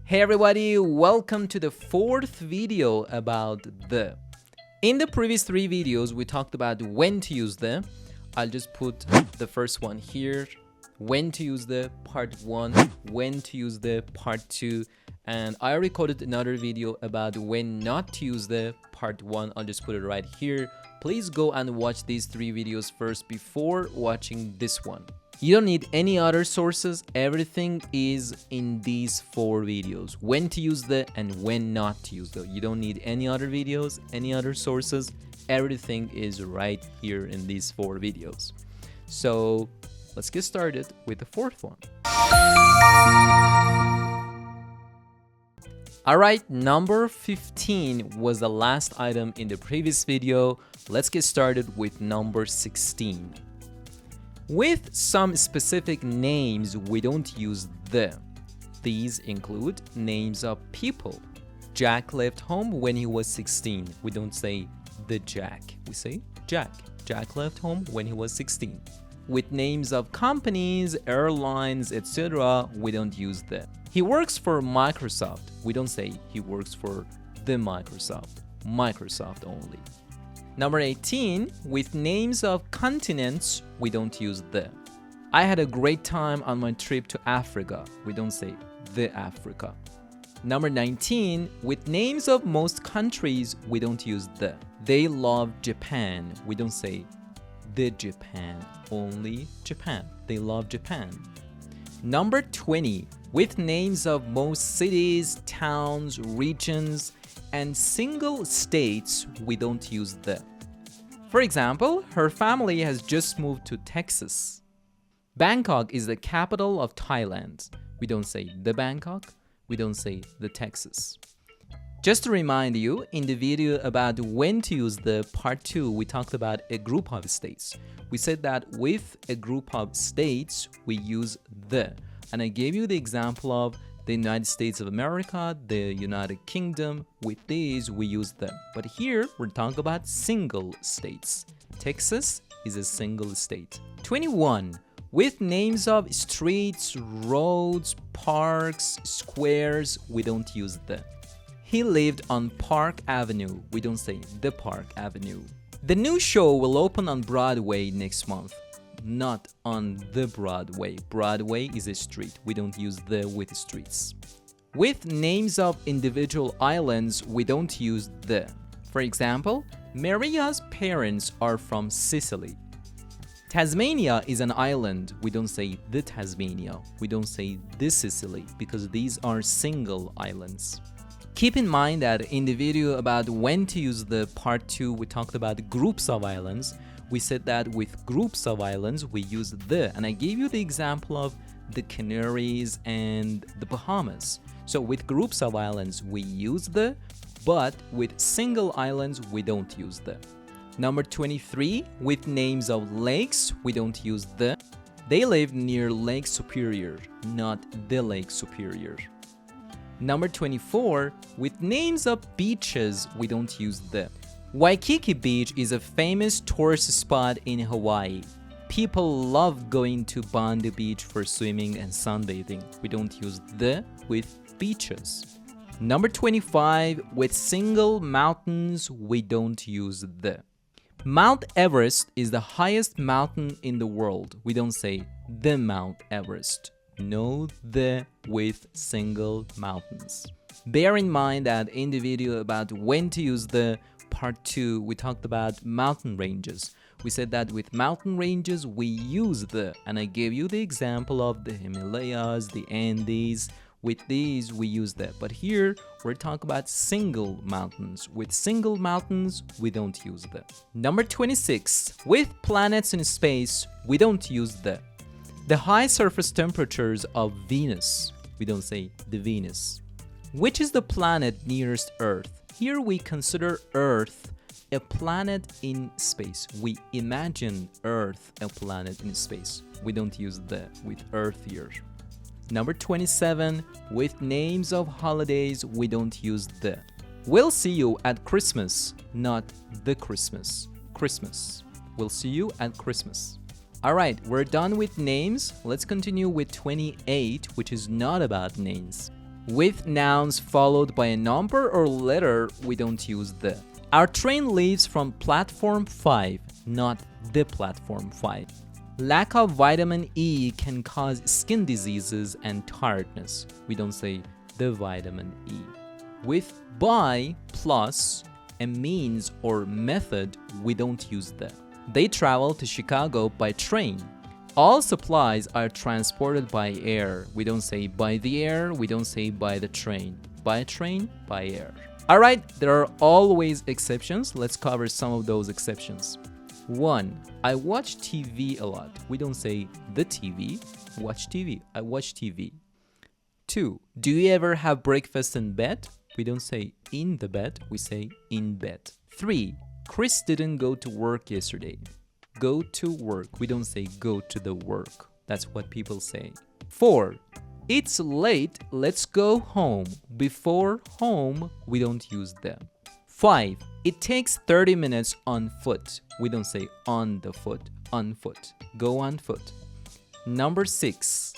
Hey everybody, welcome to the fourth video about the. In the previous three videos, we talked about when to use the. I'll just put the first one here. When to use the part 1, when to use the part 2, and I recorded another video about when not to use the part 1. I'll just put it right here. Please go and watch these three videos first before watching this one. You don't need any other sources. Everything is in these 4 videos. When to use the and when not to use the. You don't need any other videos, any other sources. Everything is right here in these 4 videos. So let's get started with the fourth one. Alright, number 15 was the last item in the previous video. Let's get started with number 16. With some specific names, we don't use the. These include names of people. Jack left home when he was 16. We don't say the Jack. We say Jack. Jack left home when he was 16. With names of companies, airlines, etc., we don't use the. He works for Microsoft. We don't say he works for the Microsoft. Microsoft only. Number 18, with names of continents, we don't use the. I had a great time on my trip to Africa. We don't say the Africa. Number 19, with names of most countries, we don't use the. They love Japan. We don't say the Japan, only Japan. They love Japan. Number 20, with names of most cities, towns, regions, and single states, we don't use the. For example, her family has just moved to Texas. Bangkok is the capital of Thailand. We don't say the Bangkok, we don't say the Texas. Just to remind you, in the video about when to use the part 2, we talked about a group of states. We said that with a group of states, we use the. And I gave you the example of the United States of America, the United Kingdom. With these, we use them. But here, we're talking about single states. Texas is a single state. 21. With names of streets, roads, parks, squares, we don't use the. He lived on Park Avenue. We don't say the Park Avenue. The new show will open on Broadway next month. Not on the Broadway. Broadway is a street. We don't use the with streets. With names of individual islands, we don't use the. For example, Maria's parents are from Sicily. Tasmania is an island. We don't say the Tasmania. We don't say the Sicily because these are single islands. Keep in mind that in the video about when to use the part 2, we talked about groups of islands. We said that with groups of islands, we use the, and I gave you the example of the Canaries and the Bahamas. So with groups of islands, we use the, but with single islands, we don't use the. Number 23, with names of lakes, we don't use the. They live near Lake Superior, not the Lake Superior. Number 24, with names of beaches, we don't use the. Waikiki Beach is a famous tourist spot in Hawaii. People love going to Bondi Beach for swimming and sunbathing. We don't use the with beaches. Number 25, with single mountains, we don't use the. Mount Everest is the highest mountain in the world. We don't say the Mount Everest. No the with single mountains. Bear in mind that in the video about when to use the part 2, we talked about mountain ranges. We said that with mountain ranges, we use the, and I gave you the example of the Himalayas, the Andes. With these, we use that. But here, we're talking about single mountains. With single mountains, we don't use the. Number 26, with planets in space, we don't use the. The high surface temperatures of Venus. We don't say the Venus. Which is the planet nearest Earth? Here we consider Earth a planet in space. We imagine Earth a planet in space. We don't use the with Earth here. Number 27, with names of holidays, we don't use the. We'll see you at Christmas, not the Christmas. Christmas. We'll see you at Christmas. Alright, we're done with names. Let's continue with 28, which is not about names. With nouns followed by a number or letter, we don't use the. Our train leaves from platform 5, not the platform 5. Lack of vitamin E can cause skin diseases and tiredness. We don't say the vitamin E. With by plus a means or method, we don't use the. They travel to Chicago by train. All supplies are transported by air. We don't say by the air, we don't say by the train. By train, by air. All right, there are always exceptions. Let's cover some of those exceptions. 1. I watch TV a lot. We don't say the TV. Watch TV. I watch TV. 2. Do you ever have breakfast in bed? We don't say in the bed. We say in bed. 3. Chris didn't go to work yesterday. Go to work. We don't say go to the work. That's what people say. 4. It's late. Let's go home. Before home, we don't use them. 5. It takes 30 minutes on foot. We don't say on the foot. On foot. Go on foot. Number 6.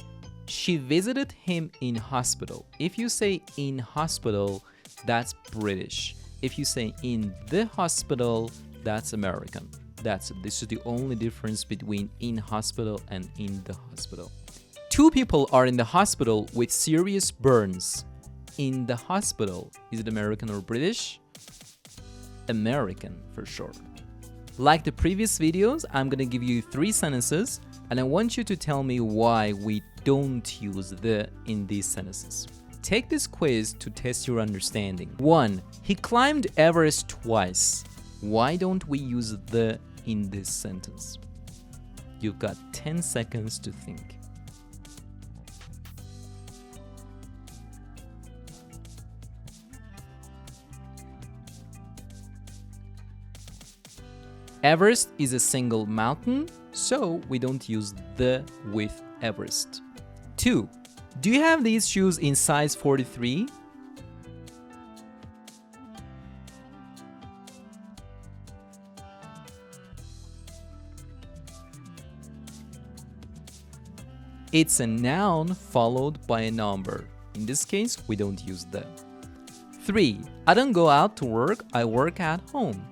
She visited him in hospital. If you say in hospital, that's British. If you say in the hospital, that's American. This is the only difference between in hospital and in the hospital. 2 people are in the hospital with serious burns. In the hospital. Is it American or British? American for sure. Like the previous videos, I'm gonna give you 3 sentences and I want you to tell me why we don't use the in these sentences. Take this quiz to test your understanding. 1. He climbed Everest twice. Why don't we use the in this sentence? You've got 10 seconds to think. Everest is a single mountain, so we don't use the with Everest. 2. Do you have these shoes in size 43? It's a noun followed by a number. In this case, we don't use the. 3. I don't go out to work, I work at home.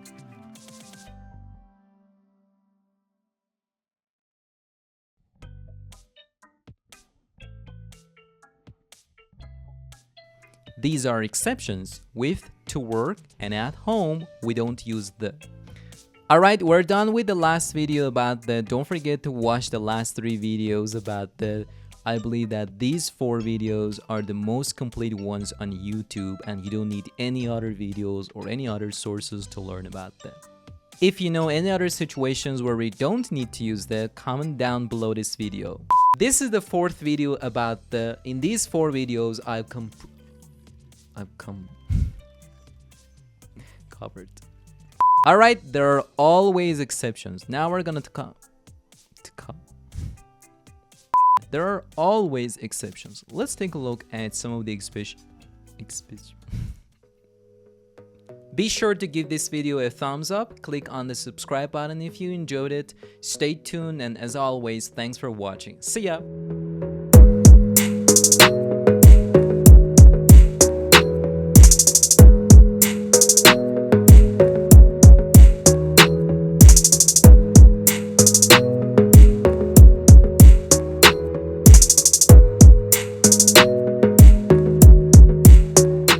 These are exceptions. With to work and at home, we don't use the. Alright, we're done with the last video about the. Don't forget to watch the last 3 videos about the. I believe that these 4 videos are the most complete ones on YouTube and you don't need any other videos or any other sources to learn about them. If you know any other situations where we don't need to use the, comment down below this video. This is the 4th video about the. In these 4 videos, I've covered. Alright, there are always exceptions. Now we're gonna come. There are always exceptions. Let's take a look at some of the exceptions. Be sure to give this video a thumbs up. Click on the subscribe button if you enjoyed it. Stay tuned and as always, thanks for watching. See ya!